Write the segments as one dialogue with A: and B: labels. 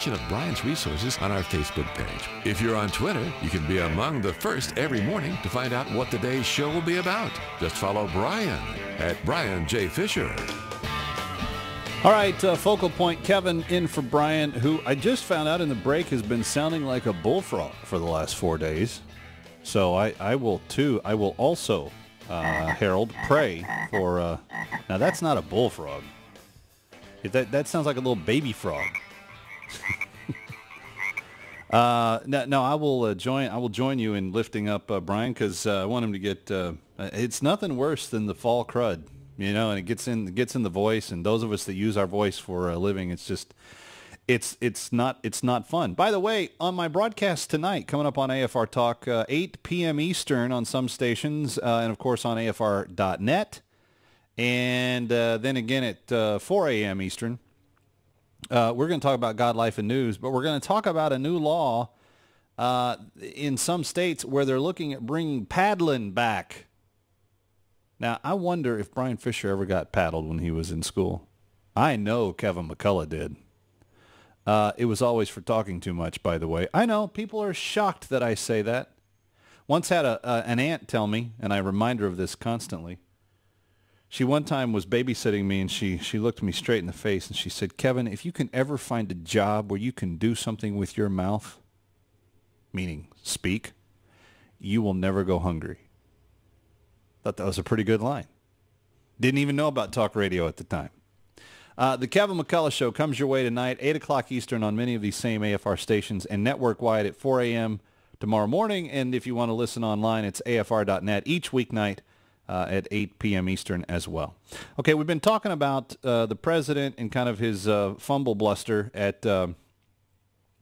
A: selection of Brian's resources on our Facebook page. If you're on Twitter, you can be among the first every morning to find out what today's show will be about. Just follow Brian at Brian J. Fisher.
B: All right, Focal Point, Kevin in for Brian, who I just found out in the break has been sounding like a bullfrog for the last 4 days. So I will also, Harold, pray for, now that's not a bullfrog. That sounds like a little baby frog. No, I will join you in lifting up Brian, because I want him to get, it's nothing worse than the fall crud. And it gets in the voice, and those of us that use our voice for a living, it's just, it's not fun. By the way, on my broadcast tonight, coming up on AFR Talk, 8 p.m. Eastern on some stations, and of course on AFR.net, and then again at 4 a.m. Eastern, we're going to talk about God, Life, and News, but we're going to talk about a new law in some states where they're looking at bringing paddling back. Now, I wonder if Brian Fisher ever got paddled when he was in school. I know Kevin McCullough did. It was always for talking too much, by the way. I know, people are shocked that I say that. Once had an aunt tell me, and I remind her of this constantly. She one time was babysitting me, and she looked me straight in the face, and she said, Kevin, if you can ever find a job where you can do something with your mouth, meaning speak, you will never go hungry. Thought that was a pretty good line. Didn't even know about talk radio at the time. The Kevin McCullough Show comes your way tonight, 8 o'clock Eastern on many of these same AFR stations, and network-wide at 4 a.m. tomorrow morning. And if you want to listen online, it's AFR.net each weeknight at 8 p.m. Eastern as well. Okay, we've been talking about the president and kind of his fumble bluster at the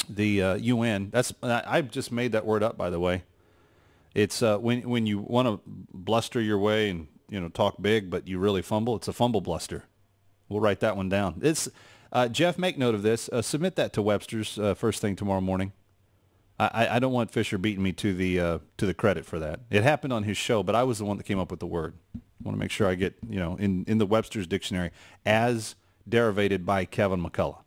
B: UN. I just made that word up, by the way. It's when you want to bluster your way and talk big, but you really fumble. It's a fumble bluster. We'll write that one down. It's Jeff. Make note of this. Submit that to Webster's first thing tomorrow morning. I don't want Fisher beating me to the credit for that. It happened on his show, but I was the one that came up with the word. I want to make sure I get in the Webster's dictionary as derivated by Kevin McCullough.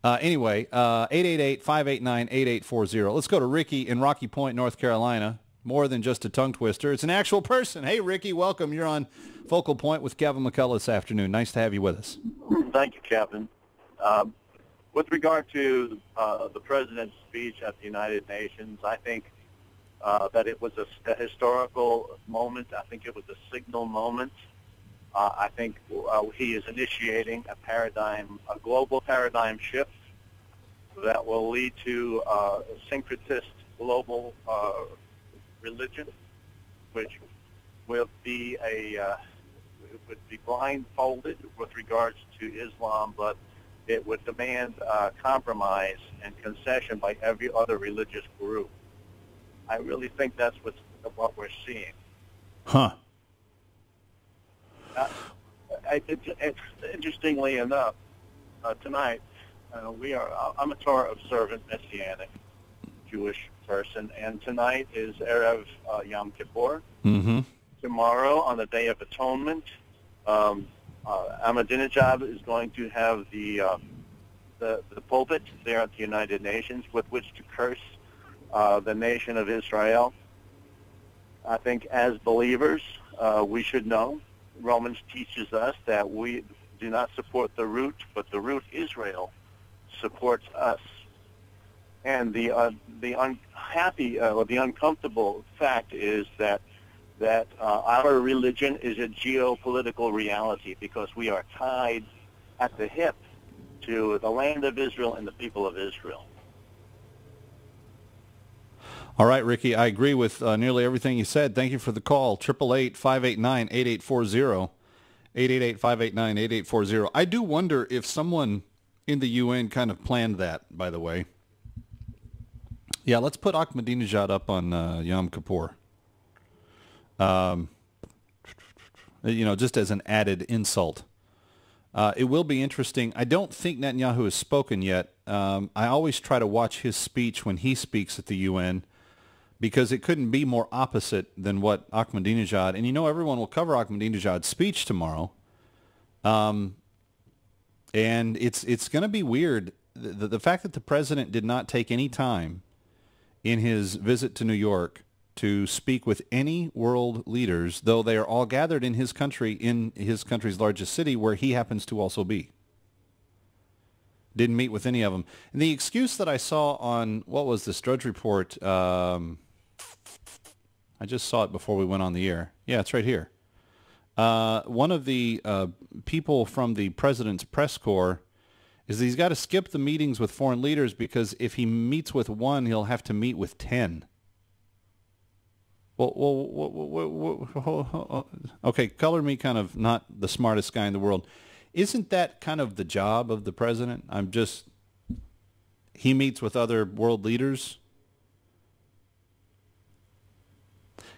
B: Anyway, 888-589-8840. Let's go to Ricky in Rocky Point, North Carolina. More than just a tongue twister. It's an actual person. Hey, Ricky, welcome. You're on Focal Point with Kevin McCullough this afternoon. Nice to have you with us.
C: Thank you, Captain. With regard to the president's speech at the United Nations, I think that it was a historical moment. I think it was a signal moment. I think he is initiating a global paradigm shift that will lead to a syncretist global religion, which will be would be blindfolded with regards to Islam, but it would demand compromise and concession by every other religious group. I really think that's what we're seeing.
B: Huh.
C: It's interestingly enough, tonight I'm a Torah observant Messianic Jewish person, and tonight is Erev Yom Kippur.
B: Mm-hmm.
C: Tomorrow, on the Day of Atonement, Ahmadinejad is going to have the pulpit there at the United Nations with which to curse the nation of Israel. I think as believers, we should know. Romans teaches us that we do not support the root, but the root, Israel, supports us. And the unhappy or the uncomfortable fact is that our religion is a geopolitical reality because we are tied at the hip to the land of Israel and the people of Israel.
B: All right, Ricky, I agree with nearly everything you said. Thank you for the call. 888-589-8840. 888-589-8840. I do wonder if someone in the UN kind of planned that, by the way. Yeah, let's put Ahmadinejad up on Yom Kippur. Just as an added insult. It will be interesting. I don't think Netanyahu has spoken yet. I always try to watch his speech when he speaks at the UN because it couldn't be more opposite than what Ahmadinejad, and everyone will cover Ahmadinejad's speech tomorrow. And it's going to be weird. the fact that the president did not take any time in his visit to New York to speak with any world leaders, though they are all gathered in his country's largest city, where he happens to also be. Didn't meet with any of them. And the excuse that I saw on, what was this, Drudge Report, I just saw it before we went on the air. Yeah, it's right here. One of the people from the president's press corps is that he's got to skip the meetings with foreign leaders because if he meets with one, he'll have to meet with 10. Okay, color me kind of not the smartest guy in the world. Isn't that kind of the job of the president? He meets with other world leaders.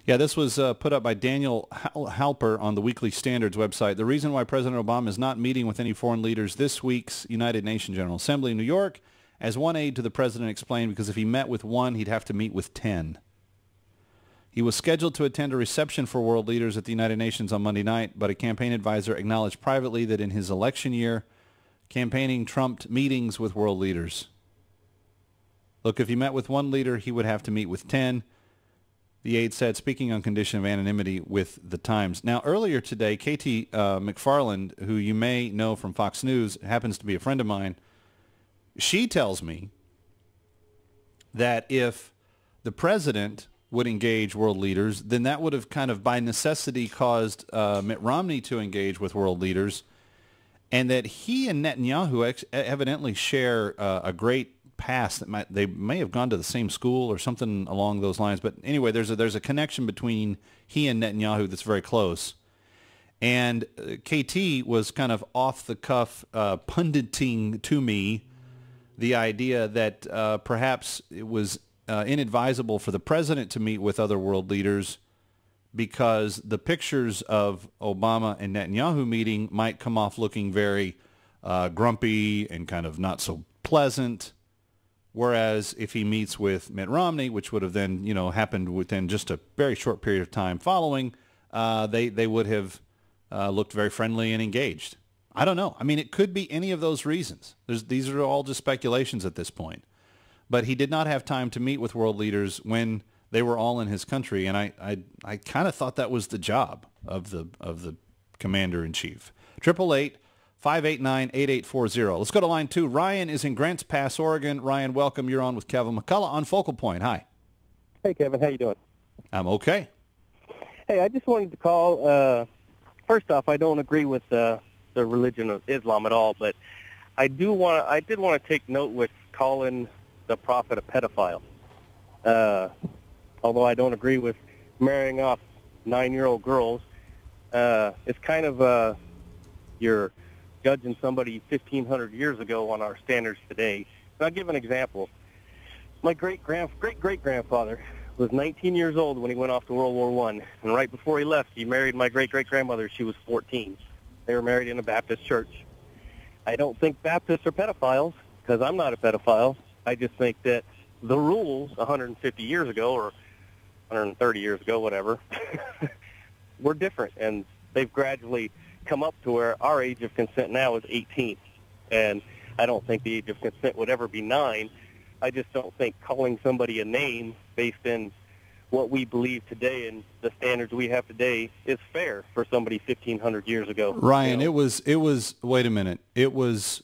B: Yeah, this was put up by Daniel Halper on the Weekly Standards website. The reason why President Obama is not meeting with any foreign leaders this week's United Nations General Assembly in New York, as one aide to the president explained, because if he met with one, he'd have to meet with 10. He was scheduled to attend a reception for world leaders at the United Nations on Monday night, but a campaign advisor acknowledged privately that in his election year, campaigning trumped meetings with world leaders. Look, if he met with one leader, he would have to meet with 10. The aide said, speaking on condition of anonymity with the Times. Now, earlier today, Katie McFarland, who you may know from Fox News, happens to be a friend of mine, she tells me that if the president would engage world leaders, then that would have kind of by necessity caused Mitt Romney to engage with world leaders, and that he and Netanyahu evidently share a great past that they may have gone to the same school or something along those lines. But anyway, there's a connection between he and Netanyahu that's very close. And KT was kind of off the cuff punditing to me the idea that perhaps it was inadvisable for the president to meet with other world leaders because the pictures of Obama and Netanyahu meeting might come off looking very grumpy and kind of not so pleasant. Whereas if he meets with Mitt Romney, which would have then, happened within just a very short period of time following, they would have looked very friendly and engaged. I don't know. I mean, it could be any of those reasons. These are all just speculations at this point. But he did not have time to meet with world leaders when they were all in his country, and I kind of thought that was the job of the commander-in-chief. 888-589-8840. Let's go to line 2. Ryan is in Grants Pass, Oregon. Ryan, welcome. You're on with Kevin McCullough on Focal Point. Hi.
D: Hey, Kevin. How you doing?
B: I'm okay.
D: Hey, I just wanted to call. First off, I don't agree with the religion of Islam at all, but I did want to take note with calling the prophet a pedophile. Although I don't agree with marrying off 9-year-old girls, it's kind of you're judging somebody 1,500 years ago on our standards today. And I'll give an example. My great-great-grandfather was 19 years old when he went off to World War I, and right before he left, he married my great-great-grandmother. She was 14. They were married in a Baptist church. I don't think Baptists are pedophiles, because I'm not a pedophile. I just think that the rules 150 years ago, or 130 years ago, whatever, were different, and they've gradually come up to where our age of consent now is 18. And I don't think the age of consent would ever be 9. I just don't think calling somebody a name based in what we believe today and the standards we have today is fair for somebody 1,500 years ago.
B: Ryan, it was wait a minute. It was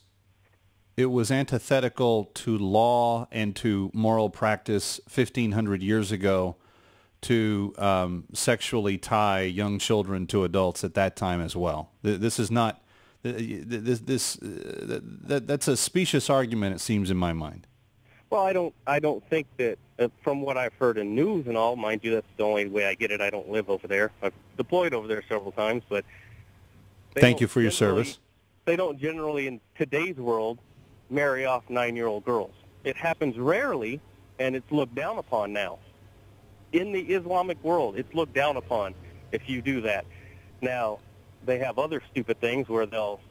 B: antithetical to law and to moral practice 1,500 years ago to sexually tie young children to adults at that time as well. This is not that's a specious argument, it seems, in my mind.
D: Well, I don't think that from what I've heard in news and all, mind you, that's the only way I get it. I don't live over there. I've deployed over there several times, but
B: thank you for your service.
D: They don't generally, in today's world, marry off 9-year-old girls. It happens rarely, and it's looked down upon now. In the Islamic world, it's looked down upon if you do that. Now, they have other stupid things where they'll,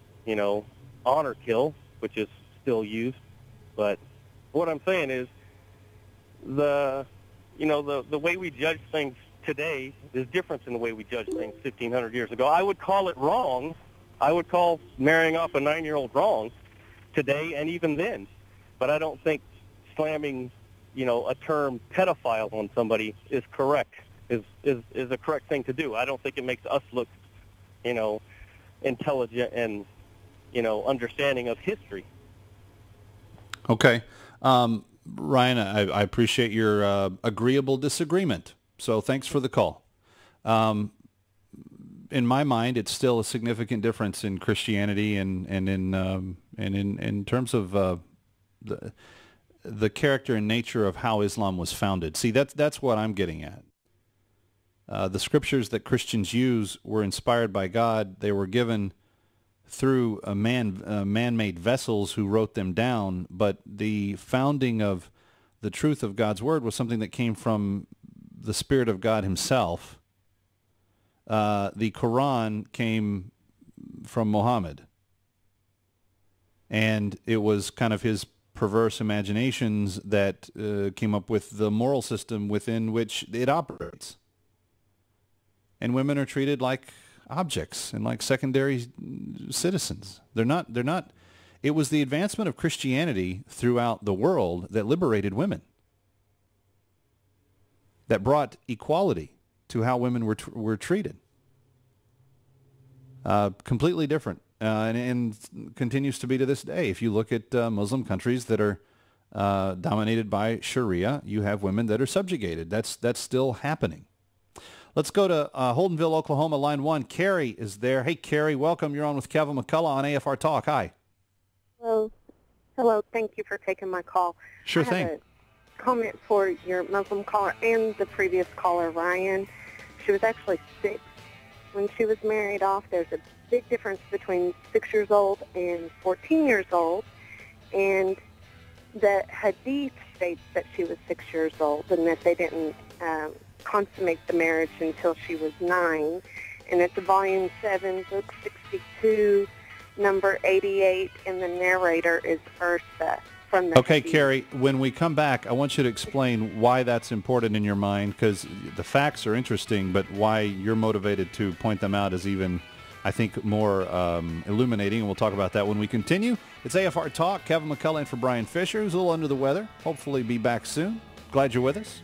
D: honor kill, which is still used. But what I'm saying is the way we judge things today is different than the way we judged things 1,500 years ago. I would call it wrong. I would call marrying off a 9-year-old wrong today and even then. but I don't think slamming, a term pedophile on somebody is correct, is a correct thing to do. I don't think it makes us look, intelligent and, understanding of history.
B: Okay. Ryan, I appreciate your agreeable disagreement. So thanks for the call. In my mind, it's still a significant difference in Christianity and in terms of the character and nature of how Islam was founded. See, that's what I'm getting at. The scriptures that Christians use were inspired by God. They were given through man-made vessels who wrote them down, but the founding of the truth of God's word was something that came from the Spirit of God himself. The Quran came from Muhammad, and it was kind of his perverse imaginations that came up with the moral system within which it operates. And women are treated like objects and like secondary citizens. They're not. It was the advancement of Christianity throughout the world that liberated women, that brought equality to how women were treated. Completely different, and continues to be to this day. If you look at Muslim countries that are dominated by Sharia, you have women that are subjugated. That's still happening. Let's go to Holdenville, Oklahoma, line 1. Carrie is there. Hey, Carrie, welcome. You're on with Kevin McCullough on AFR Talk. Hi.
E: Hello. Thank you for taking my call.
B: Sure
E: I
B: thing.
E: have a comment for your Muslim caller and the previous caller, Ryan. She was actually 6 when she was married off. There's a big difference between 6 years old and 14 years old. And the Hadith states that she was 6 years old and that they didn't consummate the marriage until she was 9. And it's volume 7, book 62, number 88, and the narrator is Ursa from the
B: Okay,
E: Hadith.
B: Carrie, when we come back, I want you to explain why that's important in your mind, because the facts are interesting, but why you're motivated to point them out is even, I think, more illuminating, and we'll talk about that when we continue. It's AFR Talk. Kevin McCullough in for Brian Fisher, who's a little under the weather. Hopefully be back soon. Glad you're with us.